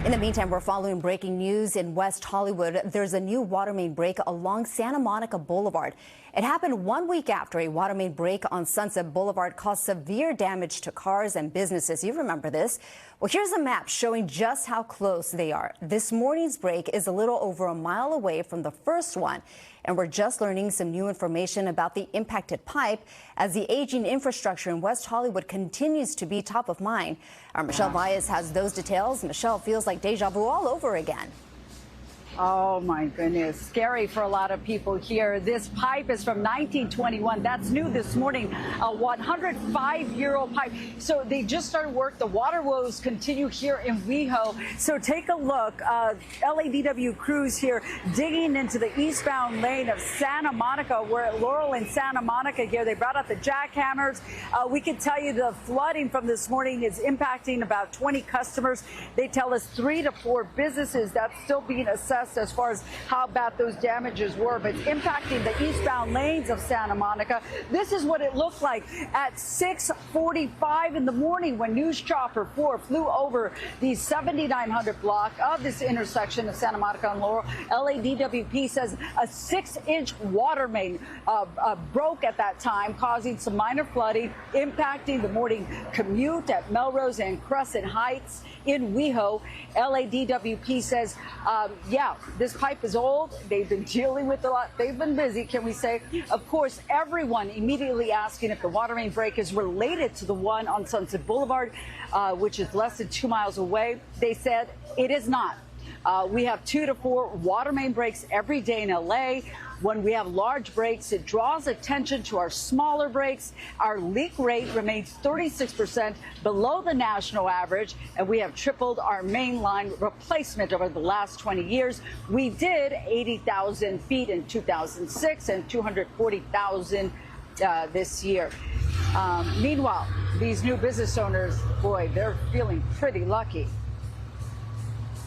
In the meantime, we're following breaking news in West Hollywood. There's a new water main break along Santa Monica Boulevard. It happened 1 week after a water main break on Sunset Boulevard caused severe damage to cars and businesses. You remember this. Well, here's a map showing just how close they are. This morning's break is a little over a mile away from the first one. And we're just learning some new information about the impacted pipe as the aging infrastructure in West Hollywood continues to be top of mind. Our Michelle Valles has those details. Michelle, feels like deja vu all over again. Oh, my goodness. Scary for a lot of people here. This pipe is from 1921. That's new this morning. A 105-year-old pipe. So they just started work. The water woes continue here in WeHo. So take a look. LADW crews here digging into the eastbound lane of Santa Monica. We're at Laurel and Santa Monica here. They brought out the jackhammers. We can tell you the flooding from this morning is impacting about 20 customers. They tell us 3 to 4 businesses that's still being assessed as far as how bad those damages were, but it's impacting the eastbound lanes of Santa Monica. This is what it looked like at 6:45 in the morning when News Chopper 4 flew over the 7900 block of this intersection of Santa Monica and Laurel. LADWP says a 6-inch water main broke at that time, causing some minor flooding, impacting the morning commute at Melrose and Crescent Heights in WeHo. LADWP says, this pipe is old. They've been dealing with a lot. They've been busy, can we say? Of course, everyone immediately asking if the water main break is related to the one on Sunset Boulevard, which is less than 2 miles away. They said it is not. We have 2 to 4 water main breaks every day in LA. When we have large breaks, it draws attention to our smaller breaks. Our leak rate remains 36% below the national average, and we have tripled our main line replacement over the last 20 years. We did 80,000 feet in 2006 and 240,000 this year. Meanwhile, these new business owners, boy, they're feeling pretty lucky.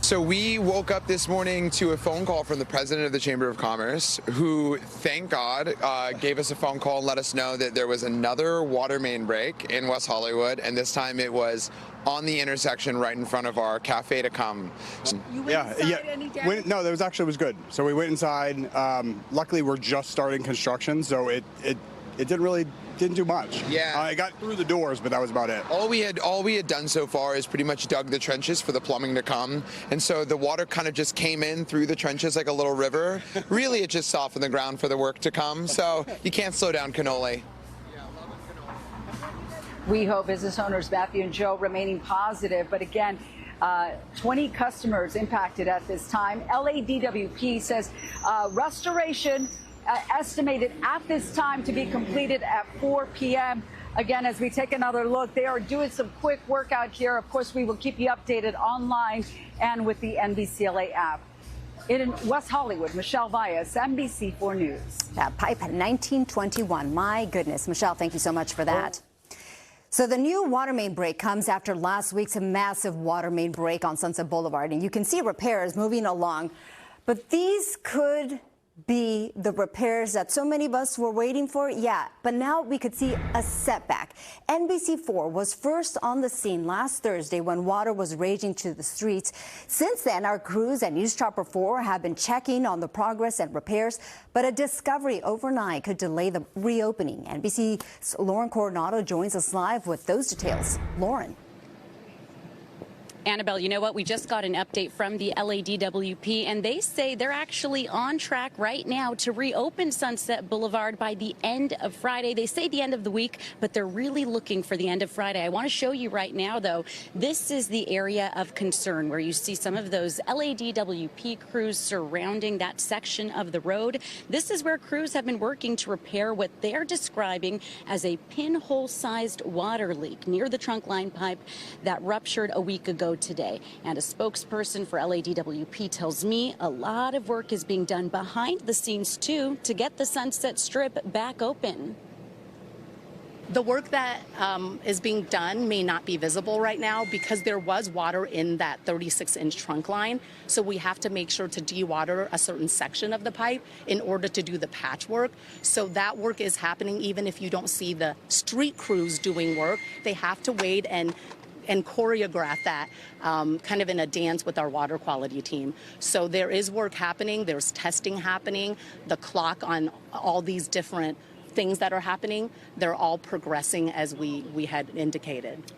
So we woke up this morning to a phone call from the president of the Chamber of Commerce, who, thank God, gave us a phone call and let us know that there was another water main break in West Hollywood, and this time it was on the intersection right in front of our Cafe to Come. You went inside any damage? No, that was actually good. So we went inside. Luckily, we're just starting construction, so it didn't do much. Yeah. I got through the doors, but that was about it. All we had done so far is pretty much dug the trenches for the plumbing to come. And so the water kind of just came in through the trenches like a little river. Really, it just softened the ground for the work to come. So you can't slow down cannoli. WeHo business owners Matthew and Joe remaining positive, but again, 20 customers impacted at this time. LADWP says restoration estimated at this time to be completed at 4 p.m. Again, as we take another look, they are doing some quick work out here. Of course, we will keep you updated online and with the NBCLA app. In West Hollywood, Michelle Valles, NBC4 News. That pipe had 1921. My goodness. Michelle, thank you so much for that. So the new water main break comes after last week's massive water main break on Sunset Boulevard. And you can see repairs moving along. But these could be the repairs that so many of us were waiting for? Yeah, but now we could see a setback. NBC4 was first on the scene last Thursday when water was raging to the streets. Since then, our crews at News Chopper 4 have been checking on the progress and repairs, but a discovery overnight could delay the reopening. NBC's Lauren Coronado joins us live with those details. Lauren. Annabelle, you know what? We just got an update from the LADWP, and they say they're actually on track right now to reopen Sunset Boulevard by the end of Friday. They say the end of the week, but they're really looking for the end of Friday. I want to show you right now, though, this is the area of concern where you see some of those LADWP crews surrounding that section of the road. This is where crews have been working to repair what they're describing as a pinhole-sized water leak near the trunk line pipe that ruptured a week ago today. And a spokesperson for LADWP tells me a lot of work is being done behind the scenes, too, to get the Sunset Strip back open. The work that is being done may not be visible right now because there was water in that 36-inch trunk line. So we have to make sure to dewater a certain section of the pipe in order to do the patchwork. So that work is happening even if you don't see the street crews doing work. They have to wait and and choreograph that kind of in a dance with our water quality team. So there is work happening. There's testing happening. The clock on all these different things that are happening, they're all progressing as we had indicated.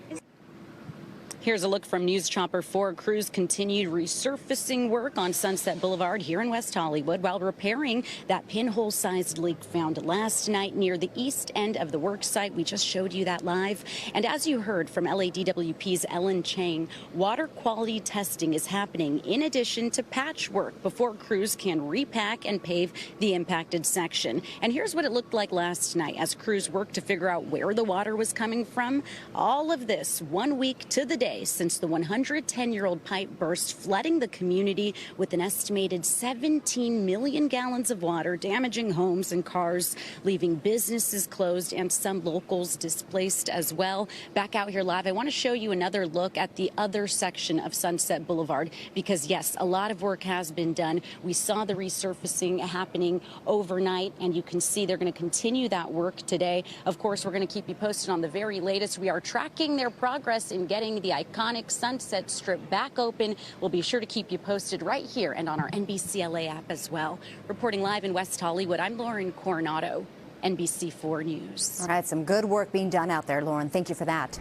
Here's a look from News Chopper 4. Crews continued resurfacing work on Sunset Boulevard here in West Hollywood while repairing that pinhole-sized leak found last night near the east end of the work site. We just showed you that live. And as you heard from LADWP's Ellen Chang, water quality testing is happening in addition to patchwork before crews can repack and pave the impacted section. And here's what it looked like last night as crews worked to figure out where the water was coming from. All of this 1 week to the day since the 110-year-old pipe burst, flooding the community with an estimated 17 million gallons of water, damaging homes and cars, leaving businesses closed and some locals displaced as well. Back out here live, I want to show you another look at the other section of Sunset Boulevard because, yes, a lot of work has been done. We saw the resurfacing happening overnight, and you can see they're going to continue that work today. Of course, we're going to keep you posted on the very latest. We are tracking their progress in getting the iconic Sunset Strip back open. We'll be sure to keep you posted right here and on our NBC LA app as well. Reporting live in West Hollywood, I'm Lauren Coronado, NBC4 News. All right, some good work being done out there, Lauren. Thank you for that.